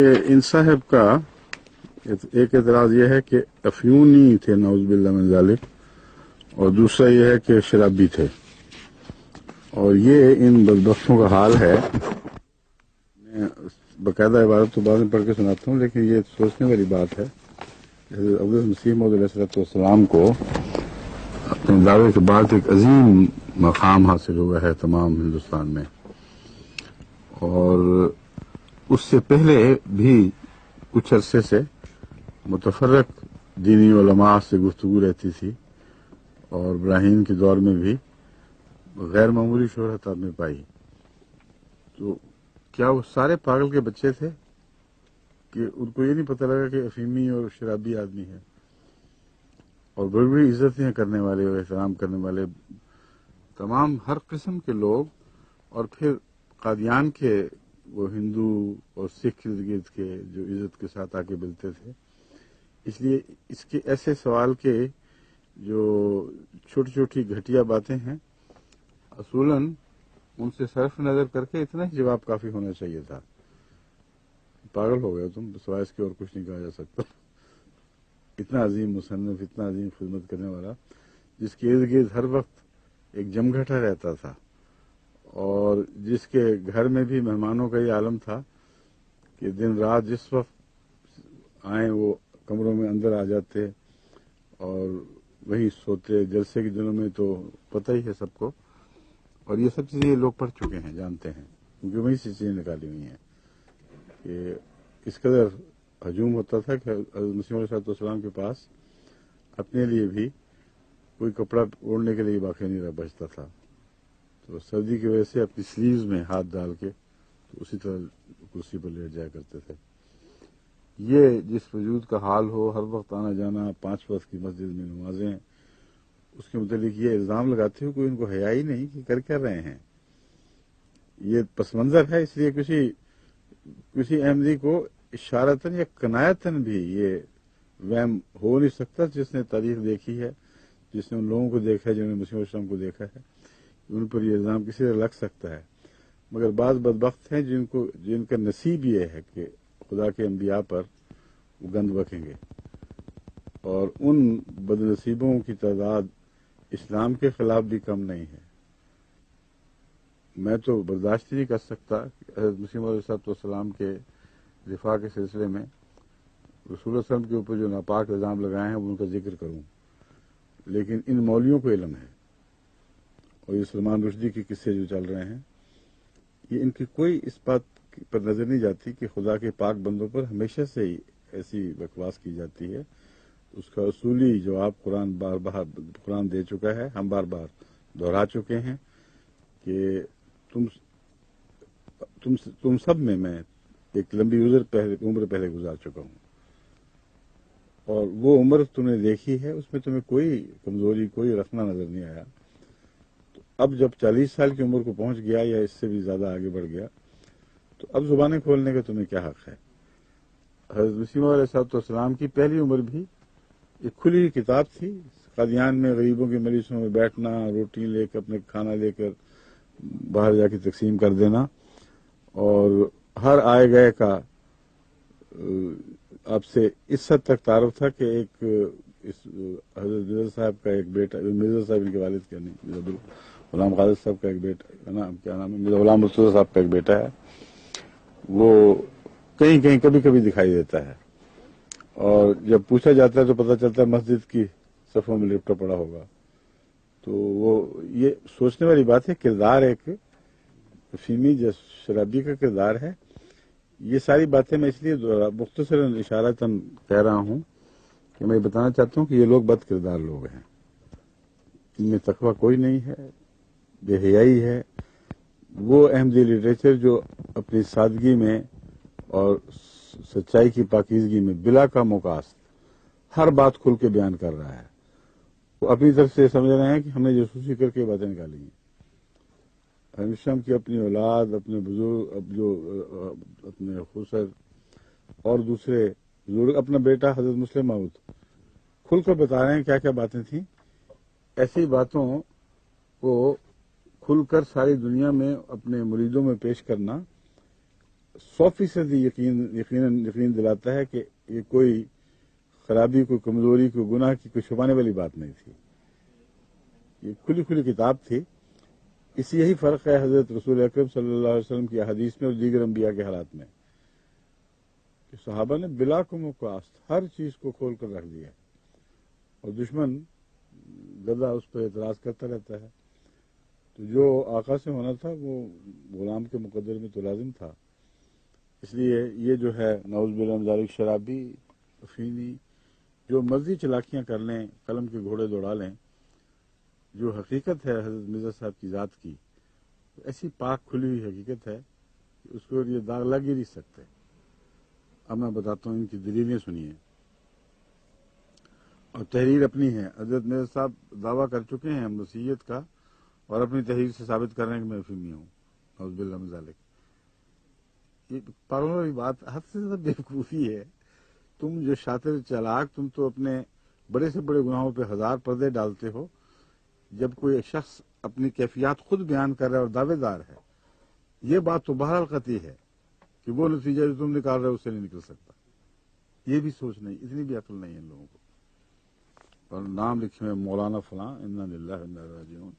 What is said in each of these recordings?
ان صاحب کا ایک اعتراض یہ ہے کہ افیونی تھے نعوذ باللہ من ذالک، اور دوسرا یہ ہے کہ شرابی تھے، اور یہ ان بدبختوں کا حال ہے. میں باقاعدہ عبارت تو بعد میں پڑھ کے سناتا ہوں، لیکن یہ سوچنے والی بات ہے. حضرت ابو مسیح موعود علیہ السلام کو اپنے دعوے کے بعد ایک عظیم مقام حاصل ہوا ہے تمام ہندوستان میں، اور اس سے پہلے بھی کچھ عرصے سے متفرق دینی علماء سے گفتگو رہتی تھی، اور ابراہیم کے دور میں بھی غیر معمولی شہرت آپ نے پائی. تو کیا وہ سارے پاگل کے بچے تھے کہ ان کو یہ نہیں پتہ لگا کہ افیمی اور شرابی آدمی ہے، اور بڑی بڑی عزتیں کرنے والے اور احترام کرنے والے تمام ہر قسم کے لوگ، اور پھر قادیان کے وہ ہندو اور سکھ ارد گرد کے جو عزت کے ساتھ آ کے ملتے تھے. اس لیے اس کے ایسے سوال کے جو چھوٹی چھوٹی گھٹیا باتیں ہیں، اصولاً ان سے صرف نظر کر کے اتنا ہی جواب کافی ہونا چاہیے تھا. پاگل ہو گئے تم، سوائے اس کے اور کچھ نہیں کہا جا سکتا. اتنا عظیم مصنف، اتنا عظیم خدمت کرنے والا، جس کے ارد گرد ہر وقت ایک جمگھٹا رہتا تھا، اور جس کے گھر میں بھی مہمانوں کا یہ عالم تھا کہ دن رات جس وقت آئیں وہ کمروں میں اندر آ جاتے اور وہیں سوتے. جلسے کے دنوں میں تو پتہ ہی ہے سب کو، اور یہ سب چیزیں یہ لوگ پڑھ چکے ہیں، جانتے ہیں، کیونکہ وہیں سے چیزیں نکالی ہوئی ہیں کہ اس قدر ہجوم ہوتا تھا کہ حضرت مسیح علیہ السلام کے پاس اپنے لیے بھی کوئی کپڑا اوڑھنے کے لیے باقی نہیں رہ بچتا تھا. تو سردی کی وجہ سے اپنی سلیوز میں ہاتھ ڈال کے تو اسی طرح کرسی پر لیٹ جایا کرتے تھے. یہ جس وجود کا حال ہو، ہر وقت آنا جانا، 5 وقت کی مسجد میں نمازیں، اس کے متعلق یہ الزام لگاتے ہو کوئی ان کو حیا ہی نہیں کہ کر رہے ہیں. یہ پس منظر ہے، اس لیے کسی احمدی کو اشارتاً یا کنایتاً بھی یہ وہم ہو نہیں سکتا جس نے تاریخ دیکھی ہے، جس نے ان لوگوں کو دیکھا ہے، جنہوں نے مسیح علیہ السلام کو دیکھا ہے. ان پر یہ الزام کسی طرح لگ سکتا ہے، مگر بعض بدبخت ہیں جن کا نصیب یہ ہے کہ خدا کے انبیاء پر وہ گند بکیں گے، اور ان بد نصیبوں کی تعداد اسلام کے خلاف بھی کم نہیں ہے. میں تو برداشت نہیں کر سکتا کہ حضرت مسیح علیہ السلام کے دفاع کے سلسلے میں رسول اللہ صلی اللہ علیہ وسلم کے اوپر جو ناپاک الزام لگائے ہیں ان کا ذکر کروں، لیکن ان مولویوں کو علم ہے، اور یہ سلمان رشدی کے قصے جو چل رہے ہیں، یہ ان کی کوئی اس بات پر نظر نہیں جاتی کہ خدا کے پاک بندوں پر ہمیشہ سے ہی ایسی بکواس کی جاتی ہے. اس کا اصولی جواب قرآن دے چکا ہے، ہم بار بار دہرا چکے ہیں کہ تم سب میں ایک لمبی عمر پہلے گزار چکا ہوں، اور وہ عمر تم نے دیکھی ہے، اس میں تمہیں کوئی کمزوری، کوئی رکھنا نظر نہیں آیا. تو اب جب 40 سال کی عمر کو پہنچ گیا یا اس سے بھی زیادہ آگے بڑھ گیا، تو اب زبانیں کھولنے کا تمہیں کیا حق ہے؟ حضرت مسیح علیہ السلام کی پہلی عمر بھی ایک کھلی کتاب تھی. قادیان میں غریبوں کے مجلسوں میں بیٹھنا، روٹی لے کر، اپنے کھانا لے کر باہر جا کے تقسیم کر دینا، اور ہر آئے گئے کا آپ سے اس حد تک تعارف تھا کہ ایک حضرت مرزا صاحب کا ایک بیٹا، مرزا صاحب ان کے والد کا نہیں، مرزا غلام خالد صاحب کا ایک بیٹا، کیا نام ہے، مرزا غلام مرتضیٰ صاحب کا ایک بیٹا ہے، وہ کہیں کبھی کبھی دکھائی دیتا ہے، اور جب پوچھا جاتا ہے تو پتہ چلتا ہے مسجد کی صفوں میں لپٹا پڑا ہوگا. تو وہ یہ سوچنے والی بات ہے. کردار ایک فیمی شرابی کا کردار ہے. یہ ساری باتیں میں اس لیے مختصراً اشارتاً کہہ رہا ہوں کہ میں بتانا چاہتا ہوں کہ یہ لوگ بد کردار لوگ ہیں، ان میں تقویٰ کوئی نہیں ہے، بے حیائی ہے. وہ احمدی لٹریچر جو اپنی سادگی میں اور سچائی کی پاکیزگی میں بلا کا موقاصد ہر بات کھل کے بیان کر رہا ہے، وہ اپنی طرف سے سمجھ رہے ہیں کہ ہم نے جاسوسی کر کے باتیں نکالی ہیں. ہمیشہ کی اپنی اولاد، اپنے بزرگ، اپنے خسر اور دوسرے بزرگ، اپنا بیٹا حضرت مسلم موعود کھل کر بتا رہے ہیں کیا کیا باتیں تھیں. ایسی باتوں کو کھل کر ساری دنیا میں اپنے مریدوں میں پیش کرنا 100% یقین دلاتا ہے کہ یہ کوئی خرابی، کوئی کمزوری، کوئی گناہ کی کوئی چھپانے والی بات نہیں تھی، یہ کھلی کھلی کتاب تھی. اس یہی فرق ہے حضرت رسول اکرم صلی اللہ علیہ وسلم کی حدیث میں اور دیگر انبیاء کے حالات میں کہ صحابہ نے بلا کمقاصد ہر چیز کو کھول کر رکھ دیا، اور دشمن گدا اس پر اعتراض کرتا رہتا ہے. تو جو آقا سے ہونا تھا وہ غلام کے مقدر میں تو لازم تھا. اس لیے یہ جو ہے نعوذ باللہ من ذالک شرابی، افینی، جو مرضی چلاکیاں کر لیں، قلم کے گھوڑے دوڑا لیں، جو حقیقت ہے حضرت مرزا صاحب کی ذات کی، ایسی پاک کھلی ہوئی حقیقت ہے کہ اس کو یہ داغ لگ ہی نہیں سکتے. اب میں بتاتا ہوں ان کی دلیلیں سنیے. اور تحریر اپنی ہے. حضرت مرزا صاحب دعویٰ کر چکے ہیں مسیحیت کا، اور اپنی تحریر سے ثابت کر رہے ہیں کہ میں افیمی ہوں. نعوذ باللہ من ذالک. یہ پاگلوں والی بات، حد سے زیادہ بیوقوفی ہے. تم جو شاطر چالاک، تم تو اپنے بڑے سے بڑے گناہوں پہ 1000 پردے ڈالتے ہو. جب کوئی ایک شخص اپنی کیفیات خود بیان کر رہا ہے اور دعوے دار ہے، یہ بات تو بہرحال قطعی ہے کہ وہ نتیجہ جو تم نکال رہے ہو اس سے نہیں نکل سکتا. یہ بھی سوچ نہیں، اتنی بھی عقل نہیں ہے ان لوگوں کو. اور نام لکھے ہوئے مولانا فلاں، انا للہ و انا الیہ راجعون.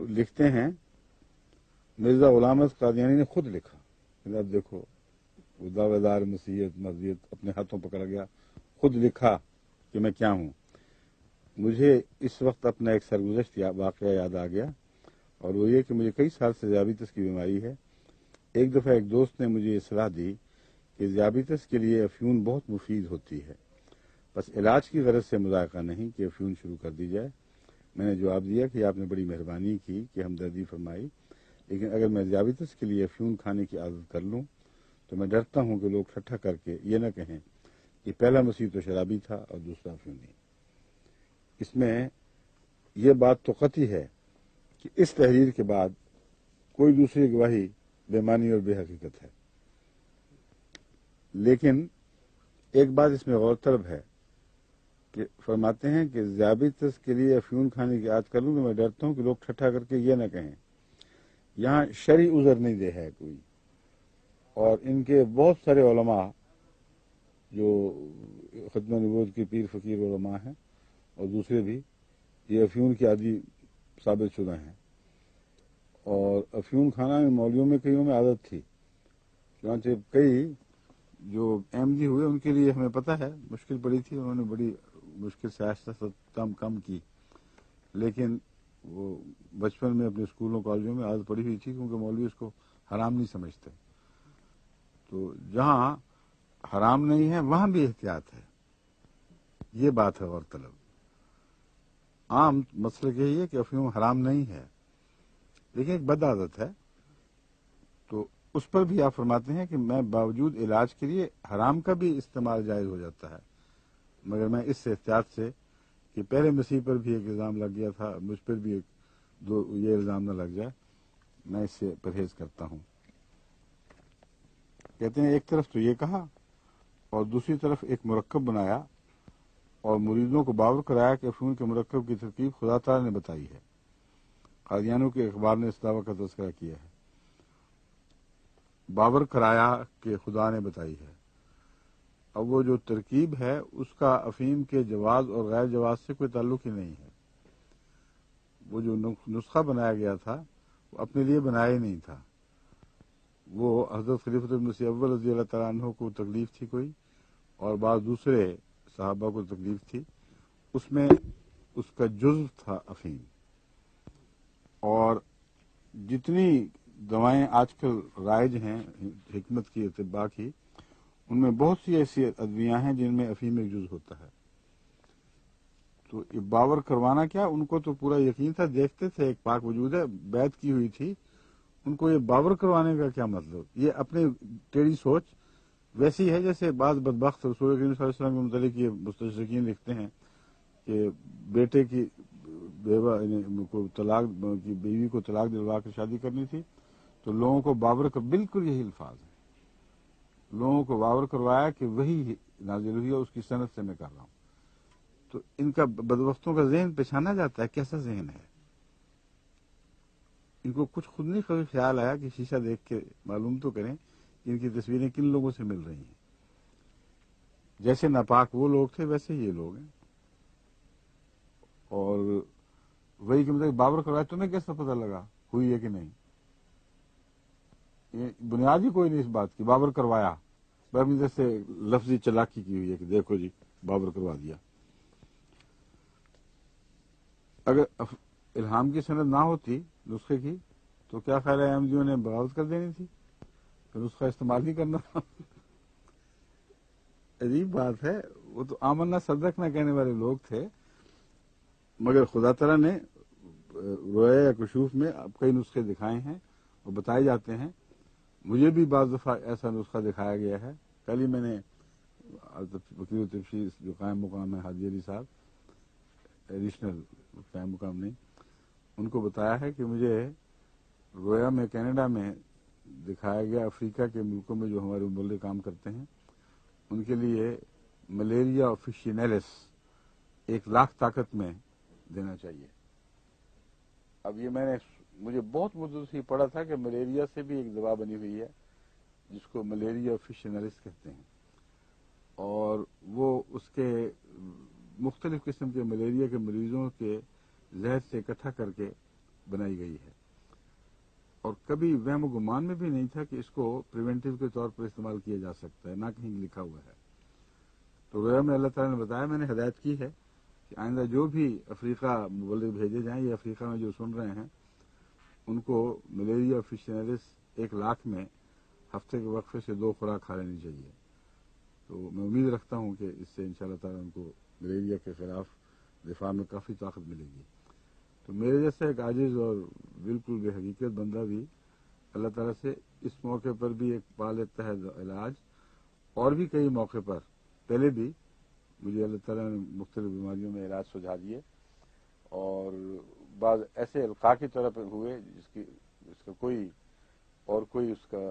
لکھتے ہیں مرزا غلام احمد قادیانی نے خود لکھا. اب دیکھو، وہ دعوے دار مسیحیت مسجد اپنے ہاتھوں پکڑ گیا، خود لکھا کہ میں کیا ہوں. مجھے اس وقت اپنا ایک سرگزشت واقعہ یاد آ گیا، اور وہ یہ کہ مجھے کئی سال سے ذیابیطس کی بیماری ہے. ایک دفعہ ایک دوست نے مجھے یہ صلاح دی کہ ذیابیطس کے لیے افیون بہت مفید ہوتی ہے، بس علاج کی غرض سے مذائقہ نہیں کہ افیون شروع کر دی جائے. میں نے جواب دیا کہ آپ نے بڑی مہربانی کی کہ ہمدردی فرمائی، لیکن اگر میں ذیابیطس کے لیے افیون کھانے کی عادت کر لوں تو میں ڈرتا ہوں کہ لوگ ٹھٹھا کر کے یہ نہ کہیں کہ پہلا مسیح تو شرابی تھا اور دوسرا افیونی. اس میں یہ بات تو قطعی ہے کہ اس تحریر کے بعد کوئی دوسری گواہی بے معنی اور بے حقیقت ہے. لیکن ایک بات اس میں غور طلب ہے کہ فرماتے ہیں کہ ذیابیطس کے لیے افیون کھانے کی عادت کر لوں تو میں ڈرتا ہوں کہ لوگ ٹھٹھا کر کے یہ نہ کہیں. یہاں شرعی عذر نہیں دے ہے کوئی، اور ان کے بہت سارے علماء جو ختم نبوت کے پیر فقیر علماء ہیں اور دوسرے بھی، یہ افیون کی عادی ثابت شدہ ہیں. اور افیون کھانا ان مولویوں میں کئیوں میں عادت تھی. چنانچہ کئی جو احمدی ہوئے ان کے لیے ہمیں پتہ ہے مشکل پڑی تھی، انہوں نے بڑی مشکل سے آہستہ کم کی، لیکن وہ بچپن میں اپنے اسکولوں کالجوں میں عادت پڑی ہوئی تھی، کیونکہ مولوی اس کو حرام نہیں سمجھتے. تو جہاں حرام نہیں ہے وہاں بھی احتیاط ہے. یہ بات ہے غور طلب. عام مسئلہ یہی ہے کہ افیون حرام نہیں ہے، لیکن ایک بد عادت ہے. تو اس پر بھی آپ فرماتے ہیں کہ میں باوجود علاج کے لیے حرام کا بھی استعمال جائز ہو جاتا ہے، مگر میں اس احتیاط سے کہ پہلے مسیح پر بھی ایک الزام لگ گیا تھا، مجھ پر بھی یہ الزام نہ لگ جائے، میں اس سے پرہیز کرتا ہوں. کہتے ہیں ایک طرف تو یہ کہا اور دوسری طرف ایک مرکب بنایا اور مریدوں کو باور کرایا کہ افیون کے مرکب کی ترکیب خدا تعالی نے بتائی ہے. قادیانیوں کے اخبار نے اس دعویٰ کا تذکرہ کیا ہے، باور کرایا کہ خدا نے بتائی ہے. اب وہ جو ترکیب ہے اس کا افیم کے جواز اور غیر جواز سے کوئی تعلق ہی نہیں ہے. وہ جو نسخہ بنایا گیا تھا وہ اپنے لیے بنایا ہی نہیں تھا، وہ حضرت خلیفۃ المسیح اول رضی اللہ تعالیٰ عنہ کو تکلیف تھی کوئی، اور بعض دوسرے صحابہ کو تکلیف تھی. اس میں اس کا جزو تھا افیم. اور جتنی دوائیں آج کل رائج ہیں حکمت کی، اطباء کی، ان میں بہت سی ایسی ادویاں ہیں جن میں افیم ایک جز ہوتا ہے. تو یہ باور کروانا کیا، ان کو تو پورا یقین تھا، دیکھتے تھے ایک پاک وجود ہے، بیعت کی ہوئی تھی. ان کو یہ باور کروانے کا کیا مطلب؟ یہ اپنے ٹیڑھی سوچ ویسی ہے جیسے بعض بدبخت رسول کریم صلی اللہ علیہ وسلم کے متعلق یہ مستشرقین لکھتے ہیں کہ بیٹے کی بیوہ کو طلاق کی بیوی کو طلاق دلوا کر شادی کرنی تھی، تو لوگوں کو باور کر، بالکل یہی الفاظ ہیں، لوگوں کو باور کروایا کہ وہی نازل ہوئی ہے، اس کی سند سے میں کر رہا ہوں. تو ان کا بدبختوں کا ذہن پہچانا جاتا ہے کیسا ذہن ہے. ان کو کچھ خود نہیں کبھی خیال آیا کہ شیشہ دیکھ کے معلوم تو کریں کہ ان کی تصویریں کن لوگوں سے مل رہی ہیں. جیسے ناپاک وہ لوگ تھے ویسے یہ لوگ ہیں. اور وہی کہ مطلب بابر کروایا تمہیں کیسا پتہ لگا ہوئی ہے کہ نہیں؟ یہ بنیاد ہی کوئی نہیں اس بات کی. بابر کروایا اپنی طرف سے لفظی چلاکی کی ہوئی ہے کہ دیکھو جی بابر کروا دیا. اگر الہام کی سند نہ ہوتی نسخے کی تو کیا خیال ہے احمدیوں نے بغاوت کر دینی تھی کہ نسخہ استعمال نہیں کرنا. عجیب بات ہے. وہ تو آمنا صدق نہ کہنے والے لوگ تھے، مگر خدا تعالیٰ نے رویا یا کشوف میں اب کئی نسخے دکھائے ہیں اور بتائے جاتے ہیں. مجھے بھی بعض دفعہ ایسا نسخہ دکھایا گیا ہے. کل ہی میں نے وکیل تفشیر جو قائم مقام ہے حاجی علی صاحب، ایڈیشنل قائم مقام نہیں، ان کو بتایا ہے کہ مجھے رویا میں کینیڈا میں دکھایا گیا افریقہ کے ملکوں میں جو ہمارے مبلغ کام کرتے ہیں ان کے لیے ملیریا آفیشینیلس 1,00,000 طاقت میں دینا چاہیے. اب یہ مجھے بہت مدت سے پڑھا تھا کہ ملیریا سے بھی ایک دوا بنی ہوئی ہے جس کو ملیریا آفیشینیلس کہتے ہیں، اور وہ اس کے مختلف قسم کے ملیریا کے مریضوں کے زہر سے اکٹھا کر کے بنائی گئی ہے. اور کبھی وہم و گمان میں بھی نہیں تھا کہ اس کو پریونٹیو کے طور پر استعمال کیا جا سکتا ہے، نہ کہیں لکھا ہوا ہے. تو رویا میں اللہ تعالیٰ نے بتایا، میں نے ہدایت کی ہے کہ آئندہ جو بھی افریقہ مبلغ بھیجے جائیں یا افریقہ میں جو سن رہے ہیں ان کو ملیریا آفیشینیلس 1,00,000 میں ہفتے کے وقفے سے 2 خوراک کھا لینی چاہیے. تو میں امید رکھتا ہوں کہ اس سے انشاءاللہ تعالیٰ ان کو ملیریا کے خلاف دفاع میں کافی طاقت ملے گی. تو میرے جیسا ایک عاجز اور بالکل بے حقیقت بندہ بھی اللہ تعالیٰ سے اس موقع پر بھی ایک پا لیتا ہے علاج، اور بھی کئی موقع پر پہلے بھی مجھے اللہ تعالیٰ نے مختلف بیماریوں میں علاج سجھا دیے، اور بعض ایسے القاء کی طرح ہوئے جس کا کوئی اس کا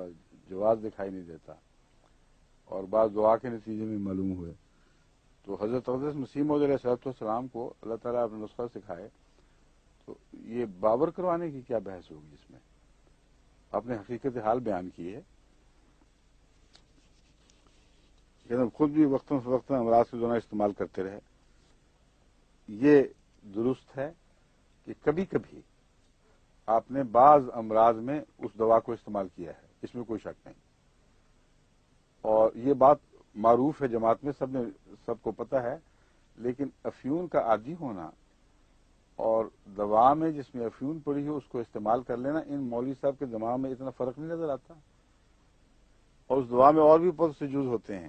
جواز دکھائی نہیں دیتا، اور بعض دعا کے نتیجے میں معلوم ہوئے. تو حضرت اقدس مسیح موعود علیہ السلام کو اللہ تعالیٰ اپنا نسخہ سکھائے تو یہ بابر کروانے کی کیا بحث ہوگی؟ اس میں آپ نے حقیقت حال بیان کی ہے کہ ہم خود بھی وقتاً فوقتاً امراض کے دوران استعمال کرتے رہے. یہ درست ہے کہ کبھی کبھی آپ نے بعض امراض میں اس دوا کو استعمال کیا ہے، اس میں کوئی شک نہیں، اور یہ بات معروف ہے جماعت میں، سب کو پتہ ہے. لیکن افیون کا عادی ہونا اور دوا میں جس میں افیون پڑی ہو اس کو استعمال کر لینا، ان مولوی صاحب کے دماغ میں اتنا فرق نہیں نظر آتا. اور اس دوا میں اور بھی بہت سے جز ہوتے ہیں،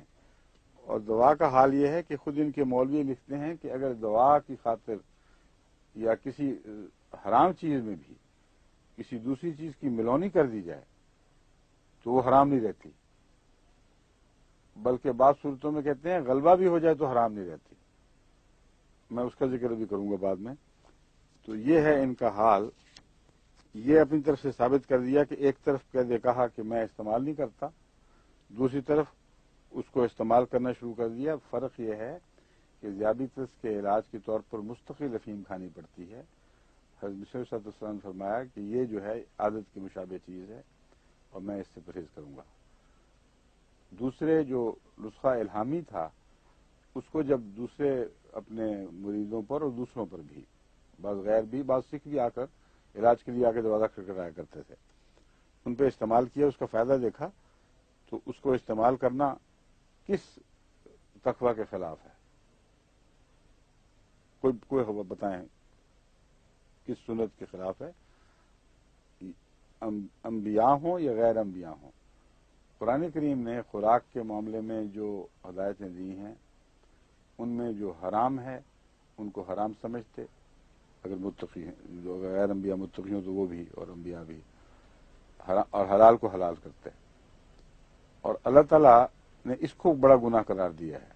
اور دوا کا حال یہ ہے کہ خود ان کے مولوی لکھتے ہیں کہ اگر دوا کی خاطر یا کسی حرام چیز میں بھی کسی دوسری چیز کی ملونی کر دی جائے تو وہ حرام نہیں رہتی، بلکہ بعض صورتوں میں کہتے ہیں غلبہ بھی ہو جائے تو حرام نہیں رہتی. میں اس کا ذکر بھی کروں گا بعد میں. تو یہ ہے ان کا حال. یہ اپنی طرف سے ثابت کر دیا کہ ایک طرف کہا کہ میں استعمال نہیں کرتا، دوسری طرف اس کو استعمال کرنا شروع کر دیا. فرق یہ ہے کہ ذیابیطس کے علاج کے طور پر مستقل افیم کھانی پڑتی ہے. حضرت مسیح صلی اللہ علیہ وسلم نے فرمایا کہ یہ جو ہے عادت کی مشابہ چیز ہے اور میں اس سے پرہیز کروں گا. دوسرے جو نسخہ الہامی تھا اس کو جب دوسرے اپنے مریضوں پر اور دوسروں پر بھی، بعض غیر بھی، بعض سکھ بھی آ کر علاج کے لیے آ کے دروازہ کھٹکھٹایا کرتے تھے، ان پہ استعمال کیا، اس کا فائدہ دیکھا، تو اس کو استعمال کرنا کس تقوی کے خلاف ہے؟ کوئی بتائیں کس سنت کے خلاف ہے؟ انبیاء ہوں یا غیر انبیاء ہوں، قرآن کریم نے خوراک کے معاملے میں جو ہدایتیں دی ہیں ان میں جو حرام ہے ان کو حرام سمجھتے، اگر متقی ہیں، جو غیر انبیاء متقی ہوں تو وہ بھی، اور انبیاء بھی، اور حلال کو حلال کرتے. اور اللہ تعالیٰ نے اس کو بڑا گناہ قرار دیا ہے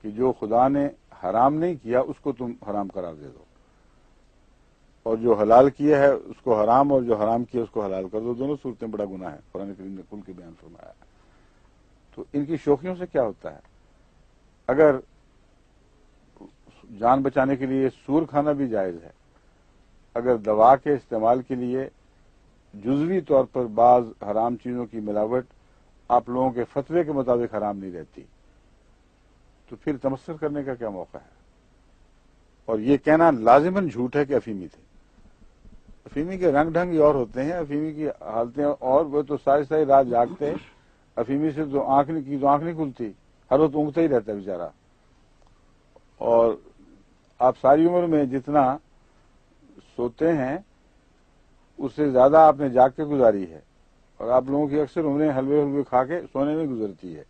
کہ جو خدا نے حرام نہیں کیا اس کو تم حرام قرار دے دو، اور جو حلال کیا ہے اس کو حرام، اور جو حرام کیا اس کو حلال کر دو. دونوں صورتیں بڑا گناہ ہے، قرآن کریم نے کھل کے بیان فرمایا. تو ان کی شوخیوں سے کیا ہوتا ہے؟ اگر جان بچانے کے لیے سور کھانا بھی جائز ہے، اگر دوا کے استعمال کے لیے جزوی طور پر بعض حرام چیزوں کی ملاوٹ آپ لوگوں کے فتوے کے مطابق حرام نہیں رہتی، تو پھر تمسک کرنے کا کیا موقع ہے؟ اور یہ کہنا لازماً جھوٹ ہے کہ افیمی تھے۔ افیمی کے رنگ ڈھنگ ہی اور ہوتے ہیں، افیمی کی حالتیں اور، وہ تو ساری ساری رات جاگتے، افیمی سے تو آنکھ نہیں کھلتی، ہر وقت اونگتا ہی رہتا ہے بیچارہ۔ اور آپ ساری عمر میں جتنا سوتے ہیں اس سے زیادہ آپ نے جاگ کے گزاری ہے، اور آپ لوگوں کی اکثر عمریں حلوے کھا کے سونے میں گزرتی ہے۔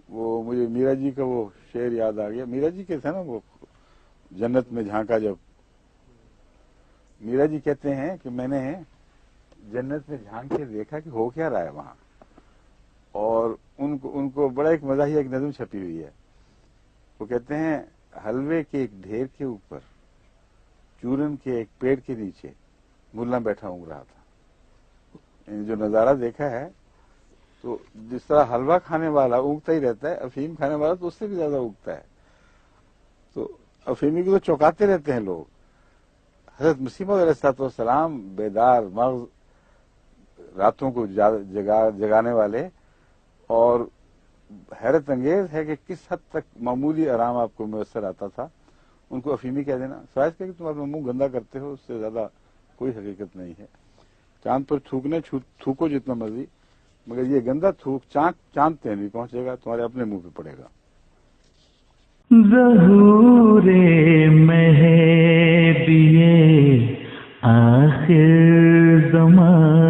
وہ مجھے میرا جی کا وہ شعر یاد آ گیا، میرا جی کے تھے نا وہ جنت میں جھانکا جب، میرا جی کہتے ہیں کہ میں نے جنت میں جھانک کے دیکھا کہ ہو کیا رہا ہے وہاں، اور ان کو بڑا ایک مزاحیہ ایک نظم چھپی ہوئی ہے، وہ کہتے ہیں حلوے کے ایک ڈھیر کے اوپر چورن کے ایک پیڑ کے نیچے ملا بیٹھا اونگ رہا تھا۔ یعنی جو نظارہ دیکھا ہے، تو جس طرح حلوہ کھانے والا اونگتا ہی رہتا ہے، افیم کھانے والا تو اس سے بھی زیادہ اونگتا ہے۔ تو افیمی کو تو چوکاتے رہتے ہیں لوگ۔ حضرت مسیح موعود علیہ السلام بیدار مغز، راتوں کو جگانے والے، اور حیرت انگیز ہے کہ کس حد تک معمولی آرام آپ کو میسر آتا تھا، ان کو افیمی کہہ دینا سوائے کہ تم اپنا منہ گندا کرتے ہو، اس سے زیادہ کوئی حقیقت نہیں ہے۔ چاند پر تھوکو جتنا مرضی، مگر یہ گندا تھوک چاند تک نہیں پہنچے گا، تمہارے اپنے منہ پہ پڑے گا۔ ظہور مہدی آخر زمان